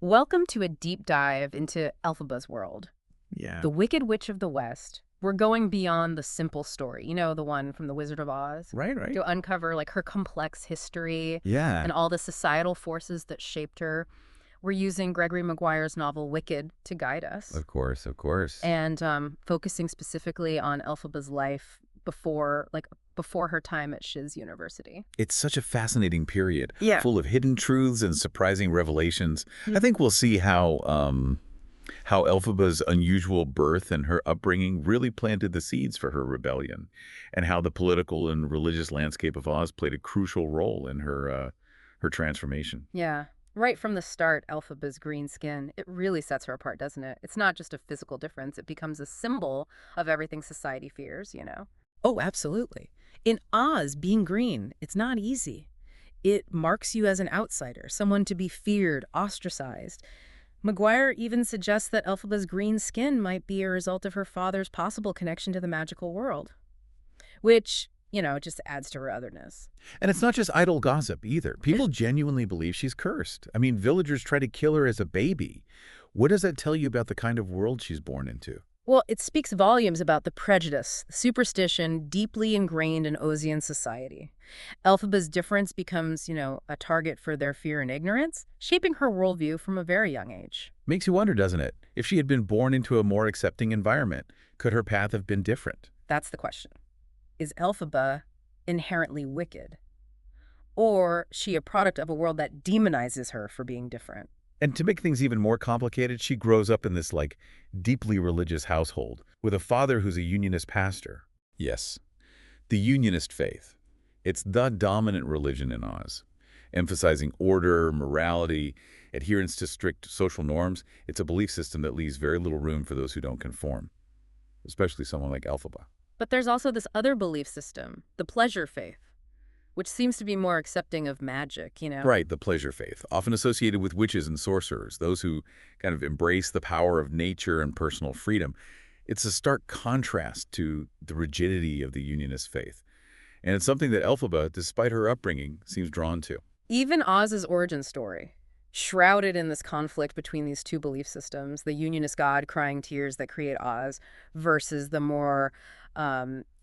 Welcome to a deep dive into Elphaba's world, Yeah. the Wicked Witch of the West. We're going beyond the simple story, the one from The Wizard of Oz, Right, right. to uncover her complex history Yeah. and all the societal forces that shaped her. We're using Gregory Maguire's novel Wicked to guide us Of course, of course. and focusing specifically on Elphaba's life before her time at Shiz University. It's such a fascinating period, Yeah. full of hidden truths and surprising revelations. I Mm. think we'll see how Elphaba's unusual birth and her upbringing really planted the seeds for her rebellion, and how the political and religious landscape of Oz played a crucial role in her transformation. Yeah. Right from the start, Elphaba's green skin, it really sets her apart, doesn't it? It's not just a physical difference, it becomes a symbol of everything society fears. Oh, absolutely. In Oz, being green, it's not easy. It marks you as an outsider, someone to be feared, ostracized. Maguire even suggests that Elphaba's green skin might be a result of her father's possible connection to the magical world, which just adds to her otherness. And it's not just idle gossip either. People genuinely believe she's cursed. I mean, villagers try to kill her as a baby. What does that tell you about the kind of world she's born into? Well, it speaks volumes about the prejudice, superstition deeply ingrained in Ozian society. Elphaba's difference becomes a target for their fear and ignorance, shaping her worldview from a very young age. Makes you wonder, doesn't it? If she had been born into a more accepting environment, could her path have been different? That's the question. Is Elphaba inherently wicked? Or she a product of a world that demonizes her for being different? And to make things even more complicated, she grows up in this, deeply religious household with a father who's a unionist pastor. Yes, the unionist faith. It's the dominant religion in Oz, emphasizing order, morality, adherence to strict social norms. It's a belief system that leaves very little room for those who don't conform, especially someone like Elphaba. But there's also this other belief system, the pleasure faith, which seems to be more accepting of magic. Right, the pleasure faith, often associated with witches and sorcerers, those who kind of embrace the power of nature and personal freedom. It's a stark contrast to the rigidity of the unionist faith. And it's something that Elphaba, despite her upbringing, seems drawn to. Even Oz's origin story, shrouded in this conflict between these two belief systems, the unionist god crying tears that create Oz versus the more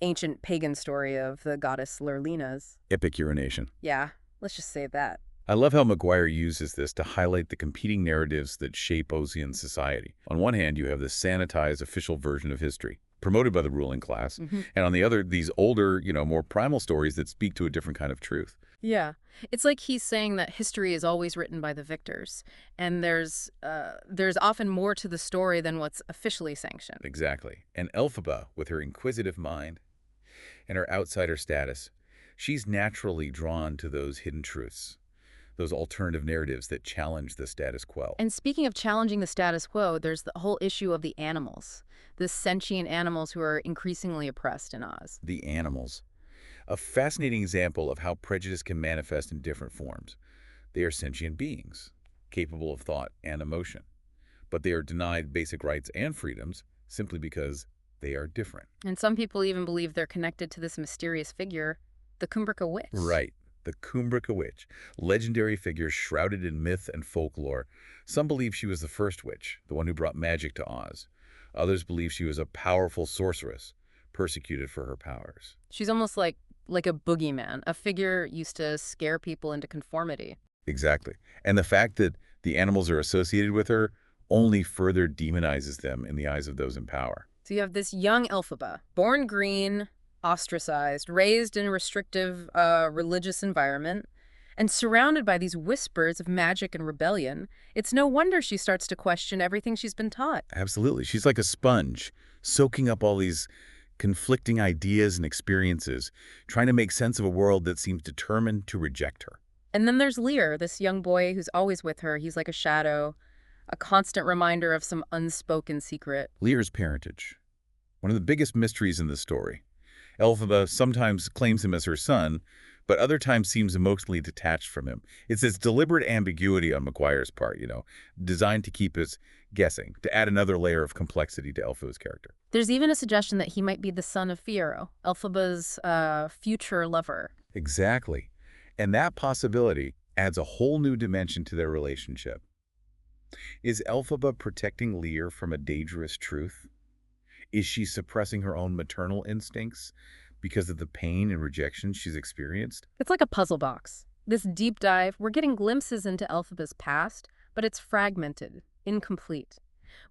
ancient pagan story of the goddess Lurlina's. Epic urination. Yeah, let's just say that. I love how Maguire uses this to highlight the competing narratives that shape Ozian society. On one hand, you have the sanitized official version of history, promoted by the ruling class, and on the other, these older, more primal stories that speak to a different kind of truth. Yeah. It's like he's saying that history is always written by the victors, and there's often more to the story than what's officially sanctioned. Exactly. And Elphaba, with her inquisitive mind and her outsider status, she's naturally drawn to those hidden truths, those alternative narratives that challenge the status quo. And speaking of challenging the status quo, there's the whole issue of the animals, the sentient animals who are increasingly oppressed in Oz. The animals. A fascinating example of how prejudice can manifest in different forms. They are sentient beings, capable of thought and emotion, but they are denied basic rights and freedoms simply because they are different. And some people even believe they're connected to this mysterious figure, the Kumbrika witch. Right. The Kumbrika witch, legendary figure shrouded in myth and folklore. Some believe she was the first witch, the one who brought magic to Oz. Others believe she was a powerful sorceress, persecuted for her powers. She's almost like a boogeyman, a figure used to scare people into conformity. Exactly. And the fact that the animals are associated with her only further demonizes them in the eyes of those in power. So you have this young Elphaba, born green, ostracized, raised in a restrictive religious environment, and surrounded by these whispers of magic and rebellion. It's no wonder she starts to question everything she's been taught. Absolutely. She's like a sponge, soaking up all these conflicting ideas and experiences, trying to make sense of a world that seems determined to reject her. And then there's Lear, this young boy who's always with her. He's like a shadow, a constant reminder of some unspoken secret. Lear's parentage. One of the biggest mysteries in the story. Elphaba sometimes claims him as her son, but other times seems emotionally detached from him. It's this deliberate ambiguity on Maguire's part, designed to keep us guessing, to add another layer of complexity to Elphaba's character. There's even a suggestion that he might be the son of Fiyero, Elphaba's future lover. Exactly. And that possibility adds a whole new dimension to their relationship. Is Elphaba protecting Lear from a dangerous truth? Is she suppressing her own maternal instincts because of the pain and rejection she's experienced? It's like a puzzle box. This deep dive, we're getting glimpses into Elphaba's past, but it's fragmented, incomplete.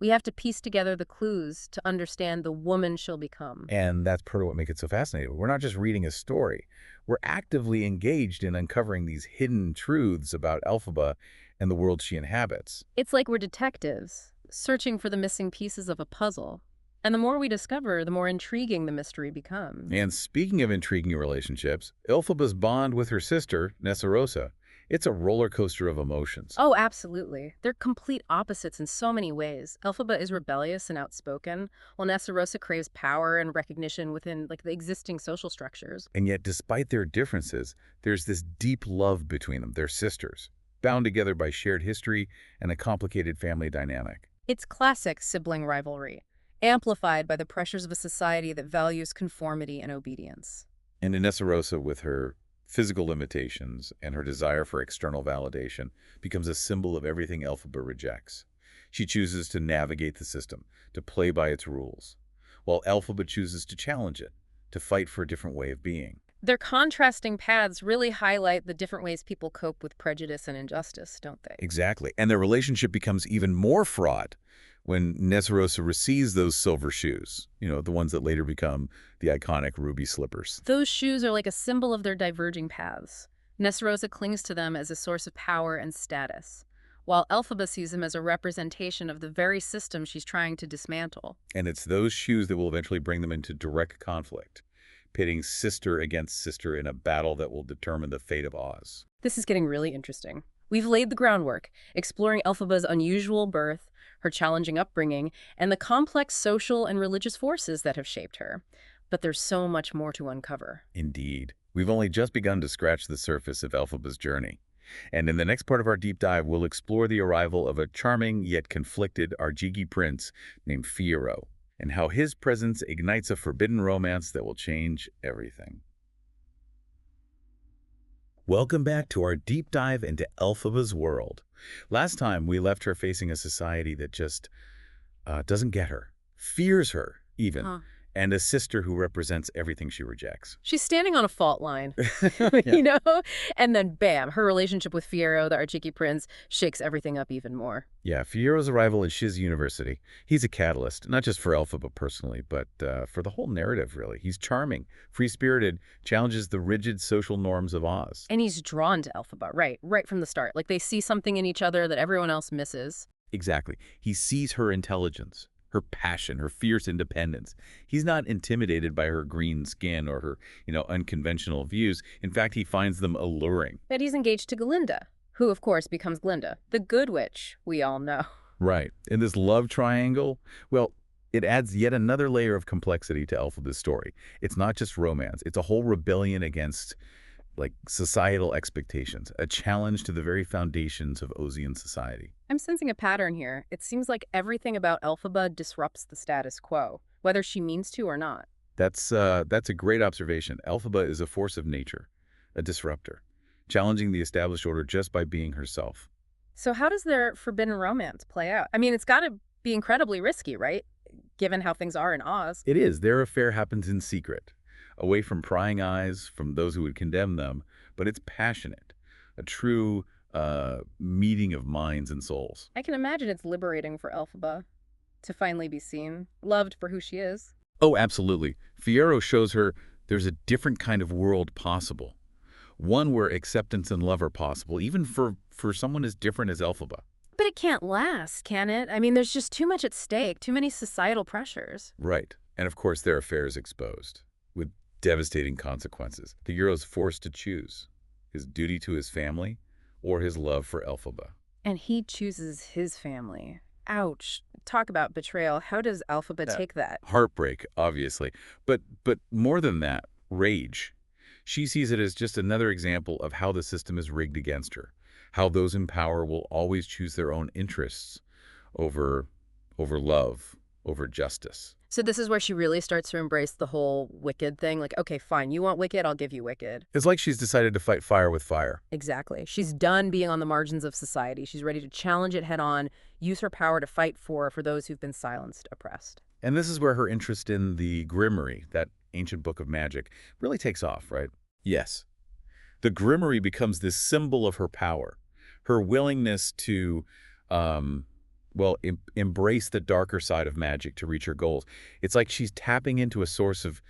We have to piece together the clues to understand the woman she'll become. And that's part of what makes it so fascinating. We're not just reading a story. We're actively engaged in uncovering these hidden truths about Elphaba and the world she inhabits. It's like we're detectives, searching for the missing pieces of a puzzle. And the more we discover, the more intriguing the mystery becomes. And speaking of intriguing relationships, Elphaba's bond with her sister, Nessarosa, it's a roller coaster of emotions. Oh, absolutely. They're complete opposites in so many ways. Elphaba is rebellious and outspoken, while Nessarosa craves power and recognition within the existing social structures. And yet, despite their differences, there's this deep love between them. They're sisters, bound together by shared history and a complicated family dynamic. It's classic sibling rivalry, amplified by the pressures of a society that values conformity and obedience. And Nessarosa, with her physical limitations and her desire for external validation, becomes a symbol of everything Elphaba rejects. She chooses to navigate the system, to play by its rules, while Elphaba chooses to challenge it, to fight for a different way of being. Their contrasting paths really highlight the different ways people cope with prejudice and injustice, don't they? Exactly. And their relationship becomes even more fraught when Nessarosa receives those silver shoes, the ones that later become the iconic ruby slippers. Those shoes are like a symbol of their diverging paths. Nessarosa clings to them as a source of power and status, while Elphaba sees them as a representation of the very system she's trying to dismantle. And it's those shoes that will eventually bring them into direct conflict, pitting sister against sister in a battle that will determine the fate of Oz. This is getting really interesting. We've laid the groundwork, exploring Elphaba's unusual birth, her challenging upbringing, and the complex social and religious forces that have shaped her. But there's so much more to uncover. Indeed. We've only just begun to scratch the surface of Elphaba's journey. And in the next part of our deep dive, we'll explore the arrival of a charming yet conflicted Argiki prince named Fiyero, and how his presence ignites a forbidden romance that will change everything. Welcome back to our deep dive into Elphaba's world. Last time, we left her facing a society that just doesn't get her, fears her even, and a sister who represents everything she rejects. She's standing on a fault line, Yeah. And then bam, her relationship with Fiyero, the Archiki prince, shakes everything up even more. Yeah, Fiyero's arrival at Shiz University. He's a catalyst, not just for Elphaba personally, but for the whole narrative, really. He's charming, free-spirited, challenges the rigid social norms of Oz. And he's drawn to Elphaba, right from the start. Like they see something in each other that everyone else misses. Exactly. He sees her intelligence, her passion, her fierce independence. He's not intimidated by her green skin or her, unconventional views. In fact, he finds them alluring. But he's engaged to Galinda, who, of course, becomes Glinda, the good witch we all know. Right. In this love triangle, well, it adds yet another layer of complexity to Elphaba's story. It's not just romance. It's a whole rebellion against, societal expectations, a challenge to the very foundations of Ozian society. I'm sensing a pattern here. It seems like everything about Elphaba disrupts the status quo, whether she means to or not. That's a great observation. Elphaba is a force of nature, a disruptor, challenging the established order just by being herself. So how does their forbidden romance play out? I mean, it's got to be incredibly risky, right? Given how things are in Oz. It is. Their affair happens in secret, away from prying eyes, from those who would condemn them, but it's passionate, a true meeting of minds and souls. I can imagine it's liberating for Elphaba to finally be seen, loved for who she is. Oh, absolutely. Fiyero shows her there's a different kind of world possible, one where acceptance and love are possible, even for someone as different as Elphaba. But it can't last, can it? I mean, there's just too much at stake, too many societal pressures. Right. And of course, their affair is exposed, with devastating consequences. The hero's forced to choose his duty to his family or his love for Elphaba. And he chooses his family. Ouch. Talk about betrayal. How does Elphaba take that? Heartbreak, obviously. But more than that, rage. She sees it as just another example of how the system is rigged against her, how those in power will always choose their own interests over love, over justice. So this is where she really starts to embrace the whole wicked thing. Like, okay, fine, you want wicked, I'll give you wicked. It's like she's decided to fight fire with fire. Exactly. She's done being on the margins of society. She's ready to challenge it head on, use her power to fight for those who've been silenced, oppressed. And this is where her interest in the Grimoire, that ancient book of magic, really takes off, right? Yes. The Grimoire becomes this symbol of her power, her willingness to embrace the darker side of magic to reach her goals. It's like she's tapping into a source of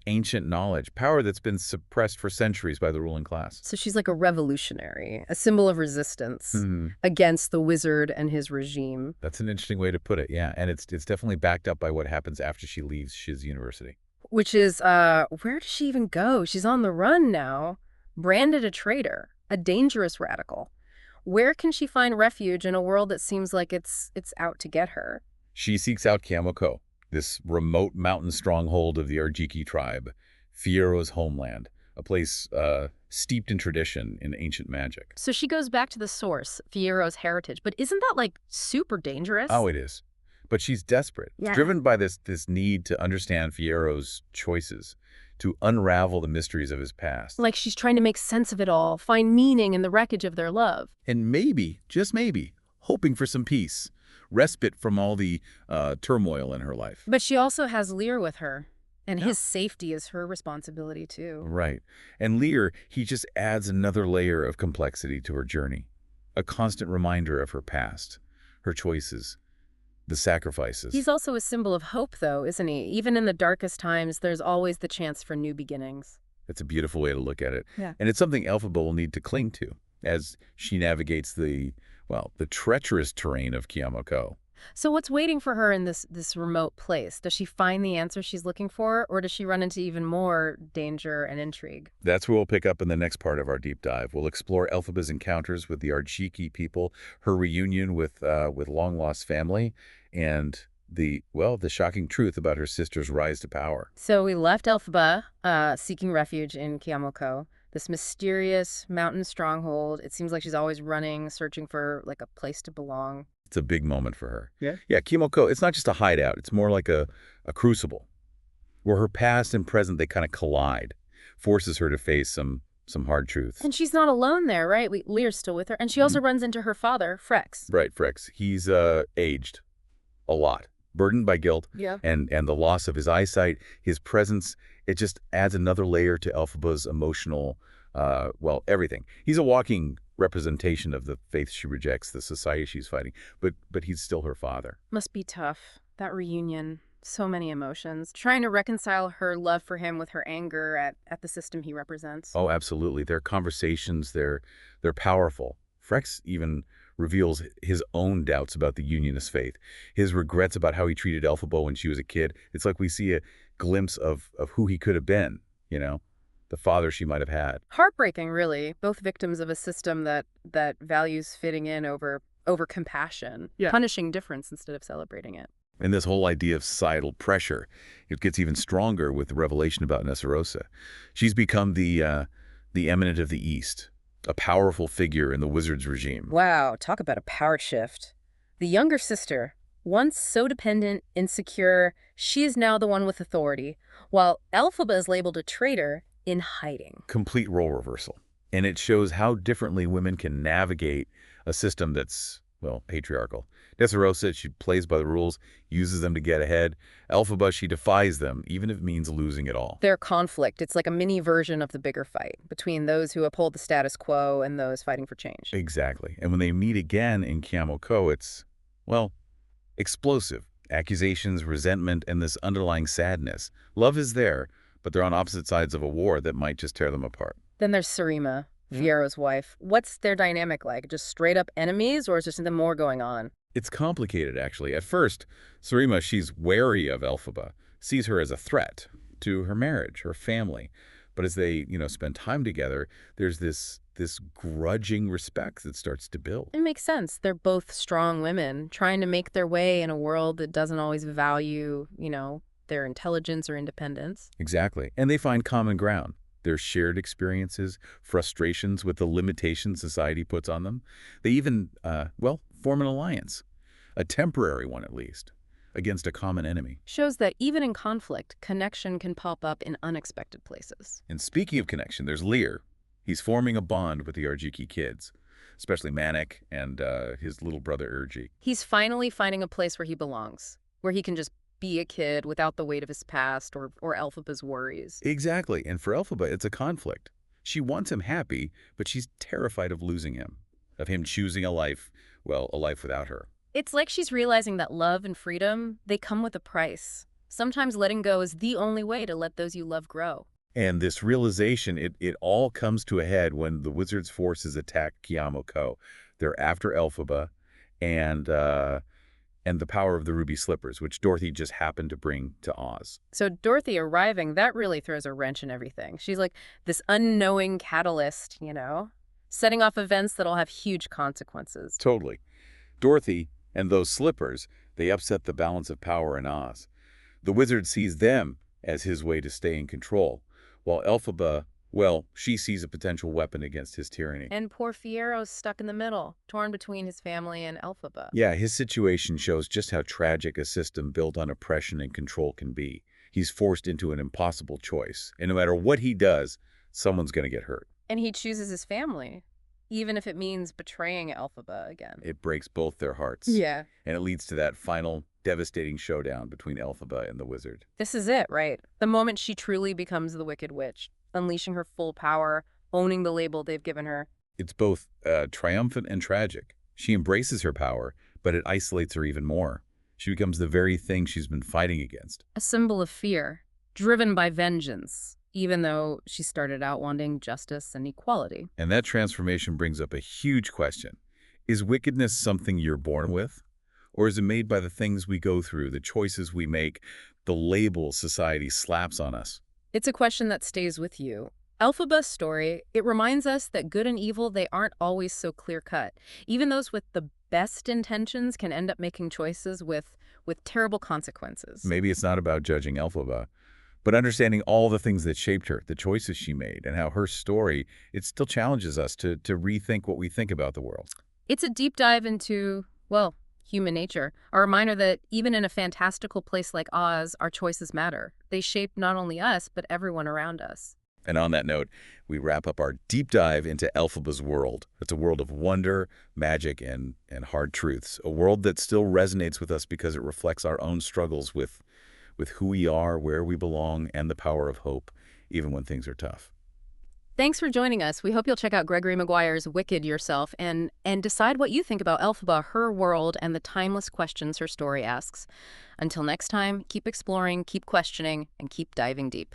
ancient knowledge, power that's been suppressed for centuries by the ruling class. So she's like a revolutionary, a symbol of resistance Hmm. against the wizard and his regime. That's an interesting way to put it, yeah. And it's definitely backed up by what happens after she leaves Shiz University. Which is, where does she even go? She's on the run now, branded a traitor, a dangerous radical. Where can she find refuge in a world that seems like it's out to get her? She seeks out Kamoko, this remote mountain stronghold of the Arjiki tribe, Fiero's homeland, a place steeped in tradition in ancient magic. So she goes back to the source, Fiero's heritage. But isn't that, like, super dangerous? Oh, it is. But she's desperate. Yeah. It's driven by this need to understand Fiero's choices, to unravel the mysteries of his past. Like she's trying to make sense of it all, find meaning in the wreckage of their love. And maybe, just maybe, hoping for some peace, respite from all the turmoil in her life. But she also has Lear with her, and Yeah. his safety is her responsibility, too. Right. And Lear, he just adds another layer of complexity to her journey. A constant reminder of her past, her choices, the sacrifices. He's also a symbol of hope, though, isn't he? Even in the darkest times, there's always the chance for new beginnings. It's a beautiful way to look at it. Yeah. And it's something Elphaba will need to cling to as she navigates the treacherous terrain of Kamoko. So what's waiting for her in this remote place? Does she find the answer she's looking for, or does she run into even more danger and intrigue? That's where we'll pick up in the next part of our deep dive. We'll explore Elphaba's encounters with the Arjiki people, her reunion with long-lost family, and the shocking truth about her sister's rise to power. So we left Elphaba seeking refuge in Kamoko, this mysterious mountain stronghold. It seems like she's always running, searching for like a place to belong. It's a big moment for her. Yeah? Yeah, Kamoko, it's not just a hideout. It's more like a crucible where her past and present, they kind of collide, forces her to face some hard truths. And she's not alone there, right? Lear's still with her. And she also runs into her father, Frex. Right, Frex. He's aged a lot, burdened by guilt Yeah. and the loss of his eyesight, his presence. It just adds another layer to Elphaba's emotional, everything. He's a walking representation of the faith she rejects, the society she's fighting, but he's still her father. Must be tough. That reunion. So many emotions. Trying to reconcile her love for him with her anger at the system he represents. Oh, absolutely. Their conversations, they're powerful. Frex even reveals his own doubts about the Unionist faith, his regrets about how he treated Elphaba when she was a kid. It's like we see a glimpse of who he could have been, the father she might have had. Heartbreaking, really. Both victims of a system that values fitting in over compassion, Yeah. punishing difference instead of celebrating it. And this whole idea of societal pressure, it gets even stronger with the revelation about Nessarosa. She's become the eminent of the East, a powerful figure in the wizard's regime. Wow, talk about a power shift. The younger sister, once so dependent, insecure, she is now the one with authority, while Elphaba is labeled a traitor in hiding. Complete role reversal. And it shows how differently women can navigate a system that's, patriarchal. Nessarosa, she plays by the rules, uses them to get ahead. Elphaba, she defies them, even if it means losing it all. Their conflict, it's like a mini version of the bigger fight between those who uphold the status quo and those fighting for change. Exactly. And when they meet again in Kamoko, it's, explosive. Accusations, resentment, and this underlying sadness. Love is there, but they're on opposite sides of a war that might just tear them apart. Then there's Sarima, Fiero's wife. What's their dynamic like? Just straight up enemies, or is there something more going on? It's complicated, actually. At first, Sarima, she's wary of Elphaba, sees her as a threat to her marriage, her family. But as they, spend time together, there's this grudging respect that starts to build. It makes sense. They're both strong women trying to make their way in a world that doesn't always value, their intelligence or independence. Exactly. And they find common ground. Their shared experiences, frustrations with the limitations society puts on them. They even, form an alliance, a temporary one at least, against a common enemy. Shows that even in conflict, connection can pop up in unexpected places. And speaking of connection, there's Lear. He's forming a bond with the Arjiki kids, especially Manik and his little brother Urji. He's finally finding a place where he belongs, where he can just be a kid without the weight of his past or Elphaba's worries. Exactly, and for Elphaba, it's a conflict. She wants him happy, but she's terrified of losing him, of him choosing a life, well, a life without her. It's like she's realizing that love and freedom, they come with a price. Sometimes letting go is the only way to let those you love grow. And this realization, it all comes to a head when the wizard's forces attack Kiamoko. They're after Elphaba and the power of the ruby slippers, which Dorothy just happened to bring to Oz. So Dorothy arriving, that really throws a wrench in everything. She's like this unknowing catalyst, setting off events that'll have huge consequences. Totally. Dorothy and those slippers, they upset the balance of power in Oz. The wizard sees them as his way to stay in control, while Elphaba, well, she sees a potential weapon against his tyranny. And poor Fiero's stuck in the middle, torn between his family and Elphaba. Yeah, his situation shows just how tragic a system built on oppression and control can be. He's forced into an impossible choice, and no matter what he does, someone's going to get hurt. And he chooses his family, even if it means betraying Elphaba again. It breaks both their hearts. Yeah. And it leads to that final, devastating showdown between Elphaba and the wizard. This is it, right? The moment she truly becomes the Wicked Witch, unleashing her full power, owning the label they've given her. It's both triumphant and tragic. She embraces her power, but it isolates her even more. She becomes the very thing she's been fighting against. A symbol of fear, driven by vengeance, even though she started out wanting justice and equality. And that transformation brings up a huge question. Is wickedness something you're born with? Or is it made by the things we go through, the choices we make, the labels society slaps on us? It's a question that stays with you. Elphaba's story, it reminds us that good and evil, they aren't always so clear-cut. Even those with the best intentions can end up making choices with terrible consequences. Maybe it's not about judging Elphaba, but understanding all the things that shaped her, the choices she made, and how her story, it still challenges us to rethink what we think about the world. It's a deep dive into, well, human nature, a reminder that even in a fantastical place like Oz, our choices matter. They shape not only us, but everyone around us. And on that note, we wrap up our deep dive into Elphaba's world. It's a world of wonder, magic, and hard truths. A world that still resonates with us because it reflects our own struggles with who we are, where we belong, and the power of hope, even when things are tough. Thanks for joining us. We hope you'll check out Gregory Maguire's Wicked yourself and decide what you think about Elphaba, her world, and the timeless questions her story asks. Until next time, keep exploring, keep questioning, and keep diving deep.